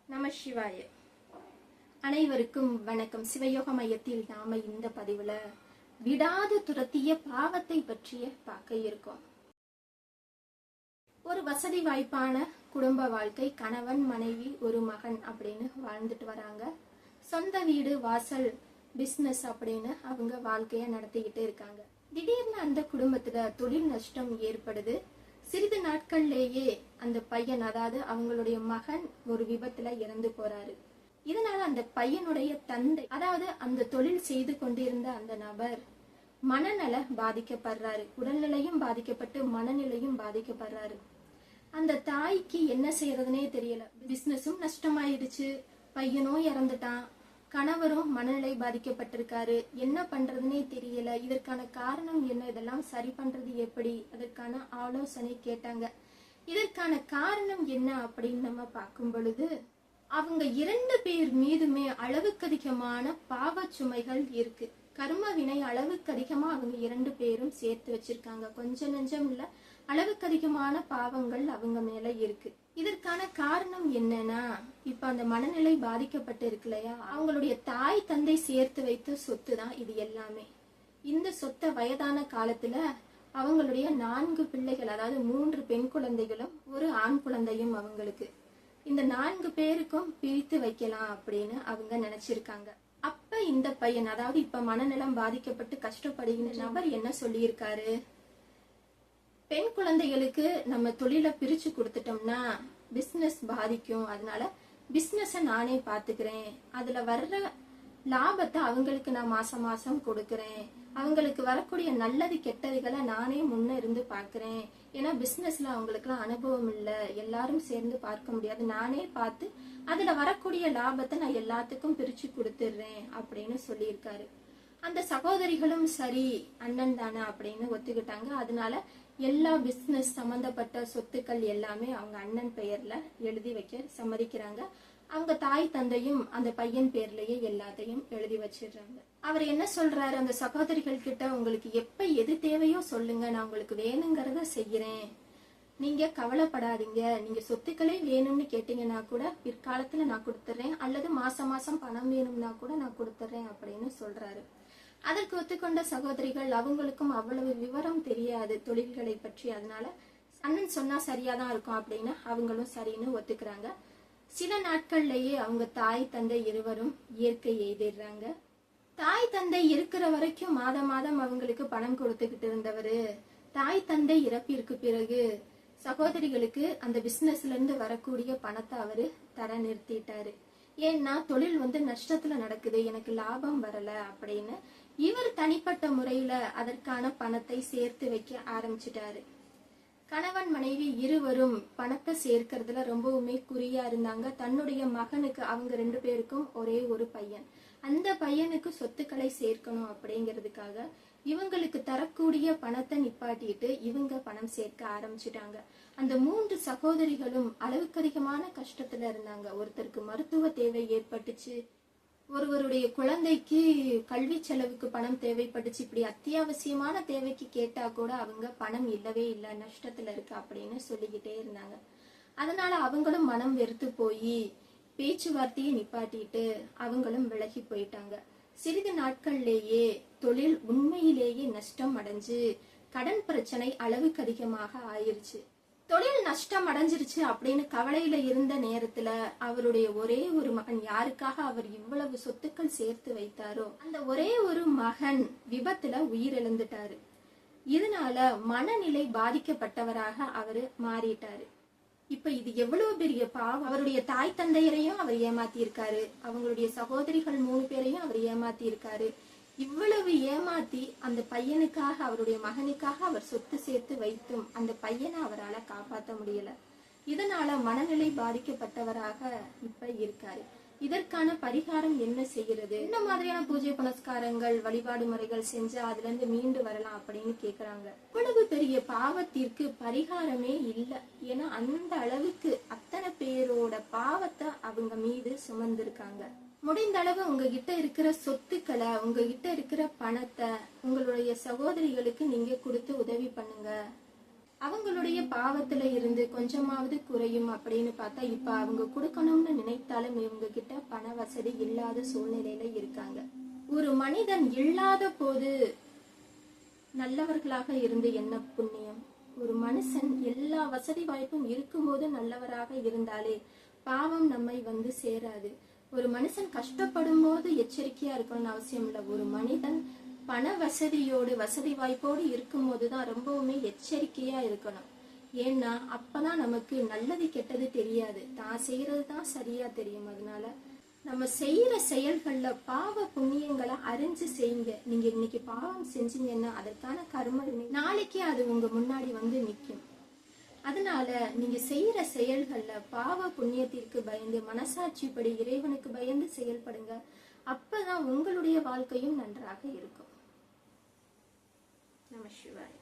நம சிவாய. அனைவருக்கும் வணக்கம். சிவயோக மையத்தில் நாம இந்த பதிவுல விடாது துரத்திய பாவத்தை பற்றிய பார்க்க இருக்கோம். ஒரு வசதி வாய்ப்பான குடும்ப வாழ்க்கை, கணவன் மனைவி ஒரு மகன் அப்படின்னு வாழ்ந்துட்டு வராங்க. சொந்த வீடு வாசல் பிசினஸ் அப்படின்னு அவங்க வாழ்க்கைய நடத்திக்கிட்டு இருக்காங்க. திடீர்னு அந்த குடும்பத்துல தொழில் நஷ்டம் ஏற்படுது. சிறிது நாட்கள்லேயே அந்த பையன், அதாவது அவங்களுடைய மகன், ஒரு விபத்துல இறந்து போறாரு. இதனால அந்த பையனுடைய தந்தை, அதாவது அந்த தொழில் செய்து கொண்டிருந்த அந்த நபர் மனநல பாதிக்கப்படுறாரு. உடல்நிலையும் பாதிக்கப்பட்டு மனநிலையும் பாதிக்கப்படுறாரு. அந்த தாய்க்கு என்ன செய்யறதுனே தெரியல. பிசினஸும் நஷ்டமாயிடுச்சு, பையனும் இறந்துட்டான், கணவரும் மனநிலை பாதிக்கப்பட்டிருக்காரு. என்ன பண்றதுனே தெரியல. இதற்கான காரணம் என்ன, இதெல்லாம் சரி பண்றது எப்படி, அதற்கான ஆலோசனை கேட்டாங்க. இதற்கான காரணம் என்ன அப்படின்னு நம்ம பார்க்கும் பொழுது, அவங்க 2 பேர் மீதுமே அளவுக்கு அதிகமான பாவ சுமைகள் இருக்கு. கர்ம வினை அளவுக்கு அதிகமா அவங்க 2 பேரும் சேர்த்து வச்சிருக்காங்க. கொஞ்சம் நெஞ்சம் இல்ல, அளவுக்கு அதிகமான பாவங்கள் அவங்க மேல இருக்கு. இதற்கான காரணம் என்னன்னா, இப்ப அந்த மனநிலை பாதிக்கப்பட்டு இருக்கு இல்லையா, அவங்களுடைய தாய் தந்தை சேர்த்து வைத்த சொத்து தான் இது எல்லாமே. இந்த சொத்தை வயதான காலத்துல அவங்களுடைய 4 பிள்ளைகள், அதாவது 3 பெண் குழந்தைகளும் ஒரு ஆண் குழந்தையும் அவங்களுக்கு, இந்த 4 பேருக்கும் பிரித்து வைக்கலாம் அப்படின்னு அவங்க நினைச்சிருக்காங்க. அப்ப இந்த பையன், அதாவது இப்ப மனநலம் பாதிக்கப்பட்டு கஷ்டப்படுகின்ற நபர் என்ன சொல்லியிருக்காரு, பெண் குழந்தைகளுக்கு நம்ம தொழிலை பிரிச்சு கொடுத்துட்டோம்னா பிசினஸ் பாதிக்கும், அதனால பிசினஸ நானே பாத்துக்கிறேன், அதுல வர்ற லாபத்தை அவங்களுக்கு நான் மாசம் மாசம் கொடுக்கறேன், அவங்களுக்கு வரக்கூடிய நல்லது கெட்டதுகளை நானே முன்ன இருந்து பாக்குறேன், ஏன்னா பிசினஸ்ல அவங்களுக்கு எல்லாம் அனுபவம் இல்ல, எல்லாரும் சேர்ந்து பார்க்க முடியாது, நானே பார்த்து அதுல வரக்கூடிய லாபத்தை நான் எல்லாத்துக்கும் பிரிச்சு கொடுத்துடுறேன் அப்படின்னு சொல்லியிருக்காரு. அந்த சகோதரிகளும் சரி அண்ணன் தானே அப்படின்னு ஒத்துக்கிட்டாங்க. அதனால எல்லா பிசினஸ் சம்பந்தப்பட்ட சொத்துக்கள் எல்லாமே அவங்க அண்ணன் பெயர்ல எழுதி வைக்க சம்மதிக்கிறாங்க. அவங்க தாய் தந்தையும் அந்த பையன் பேர்லயே எல்லாத்தையும் எழுதி வச்சிடுறாங்க. அவர் என்ன சொல்றாரு அந்த சகோதரிகள் கிட்ட, உங்களுக்கு எப்ப எது தேவையோ சொல்லுங்க, நான் உங்களுக்கு வேணுங்கிறத செய்யறேன், நீங்க கவலைப்படாதீங்க, நீங்க சொத்துக்களே வேணும்னு கேட்டீங்கன்னா கூட பிற்காலத்துல நான் கொடுத்துறேன், அல்லது மாசம் மாசம் பணம் வேணும்னா கூட நான் கொடுத்துறேன் அப்படின்னு சொல்றாரு. அதற்கு ஒத்துக்கொண்ட சகோதரிகள், அவங்களுக்கும் அவ்வளவு விவரம் தெரியாது தொழில்களை பற்றி, அதனால அண்ணன் சொன்னா சரியாதான் இருக்கும் அப்படின்னு அவங்களும் சரின்னு ஒத்துக்கிறாங்க. சில நாட்கள்லயே அவங்க தாய் தந்தை இருவரும் இயற்கை எய்திடுறாங்க. தாய் தந்தை இருக்கிற வரைக்கும் மாதம் மாதம் அவங்களுக்கு பணம் கொடுத்துக்கிட்டு இருந்தவரு, தாய் தந்தை இறப்பிற்கு பிறகு சகோதரிகளுக்கு அந்த பிசினஸ்ல இருந்து வரக்கூடிய பணத்தை அவரு தர நிறுத்திட்டாரு. ஏன்னா தொழில் நஷ்டத்துல நடக்குது, எனக்கு லாபம் வரல அப்படின்னு இவர் தனிப்பட்ட முறையில அதற்கான பணத்தை சேர்த்து வைக்க ஆரம்பிச்சிட்டாரு. கணவன் மனைவி இருவரும் பணத்தை சேர்க்கறதுல ரொம்பவுமே குறியா இருந்தாங்க. தன்னுடைய மகனுக்கு, அவங்க 2 பேருக்கும் ஒரே ஒரு பையன், அந்த பையனுக்கு சொத்துக்களை சேர்க்கணும் அப்படிங்கிறதுக்காக இவங்களுக்கு தரக்கூடிய பணத்தை நிப்பாட்டிட்டு இவங்க பணம் சேர்க்க ஆரம்பிச்சிட்டாங்க. அந்த 3 சகோதரிகளும் அளவுக்கு அதிகமான கஷ்டத்துல இருந்தாங்க. ஒருத்தருக்கு மருத்துவ தேவை ஏற்பட்டுச்சு, ஒருவருடைய குழந்தைக்கு கல்வி செலவுக்கு பணம் தேவைப்பட்டுச்சு. இப்படி அத்தியாவசியமான தேவைக்கு கேட்டா கூட அவங்க பணம் இல்லவே இல்லை, நஷ்டத்துல இருக்கு அப்படின்னு சொல்லிக்கிட்டே இருந்தாங்க. அதனால அவங்களும் மனம் வெறுத்து போய் பேச்சுவார்த்தையை நிப்பாட்டிட்டு அவங்களும் விலகி போயிட்டாங்க. சிறிது நாட்கள்லேயே தொழில் உண்மையிலேயே நஷ்டம் அடைஞ்சு கடன் பிரச்சனை அளவுக்கு அதிகமாக ஆயிருச்சு. தொழில் நஷ்டம் அடைஞ்சிருச்சு அப்படின்னு கவலையில இருந்த நேரத்துல அவருடைய ஒரே ஒரு மகன், யாருக்காக அவர் இவ்வளவு சொத்துக்கள் சேர்த்து வைத்தாரோ அந்த ஒரே ஒரு மகன் விபத்துல உயிரிழந்துட்டாரு. இதனால மனநிலை பாதிக்கப்பட்டவராக அவரு மாறிட்டாரு. இப்ப இது எவ்வளவு பெரிய பாவம். அவருடைய தாய் தந்தையரையும் அவர் ஏமாத்தி இருக்காரு, அவங்களுடைய சகோதரிகள் 3 பேரையும் அவர் ஏமாத்தி இருக்காரு. இவ்வளவு ஏமாத்தி அந்த பையனுக்காக, அவருடைய மகனுக்காக அவர் சொத்து சேர்த்து வைத்தும் அந்த பையனை அவரால் காப்பாற்ற முடியல. இதனால மனநிலை பாதிக்கப்பட்டவராக இப்ப இருக்காரு. இதற்கான பரிகாரம் என்ன செய்யறது, என்ன மாதிரியான பூஜை புனஸ்காரங்கள் வழிபாடு முறைகள் செஞ்சா அதுல இருந்து மீண்டு வரலாம் அப்படின்னு கேக்குறாங்க. இவ்வளவு பெரிய பாவத்திற்கு பரிகாரமே இல்லை. ஏன்னா அந்த அளவுக்கு அத்தனை பேரோட பாவத்தை அவங்க மீது சுமந்திருக்காங்க. முடிந்த அளவு உங்ககிட்ட இருக்கிற சொத்துக்களை, உங்ககிட்ட இருக்கிற பணத்தை உங்களுடைய சகோதரிகளுக்கு நீங்க கொடுத்து உதவி பண்ணுங்க. அவங்களுடைய பாவத்துல இருந்து கொஞ்சமாவது குறையும் அப்படின்னு பார்த்தா இப்ப அவங்க கொடுக்கணும்னு நினைத்தாலும் இவங்க கிட்ட பண வசதி இல்லாத சூழ்நிலையில இருக்காங்க. ஒரு மனிதன் இல்லாத போது நல்லவர்களாக இருந்து என்ன புண்ணியம்? ஒரு மனுஷன் எல்லா வசதி வாய்ப்பும் இருக்கும்போது நல்லவராக இருந்தாலே பாவம் நம்மை வந்து சேராது. ஒரு மனுஷன் கஷ்டப்படும் போது எச்சரிக்கையா இருக்கணும்னு அவசியம் இல்லை. ஒரு மனிதன் பண வசதியோடு வசதி வாய்ப்போடு இருக்கும் போதுதான் ரொம்பவுமே எச்சரிக்கையா இருக்கணும். ஏன்னா அப்பதான் நமக்கு நல்லது கெட்டது தெரியாது, தான் செய்யறதுதான் சரியா தெரியும். அதனால நம்ம செய்யற செயல்கள்ல பாவ புண்ணியங்களை அறிஞ்சு செய்யுங்க. நீங்க இன்னைக்கு பாவம் செஞ்சீங்கன்னா அதற்கான கர்ம நாளைக்கே அது உங்க முன்னாடி வந்து நிற்கும். அதனால நீங்க செய்யற செயல்கள்ல பாவ புண்ணியத்திற்கு பயந்து மனசாட்சிப்படி இறைவனுக்கு பயந்து செயல்படுங்க. அப்பதான் உங்களுடைய வாழ்க்கையும் நன்றாக இருக்கும். நம சிவாய.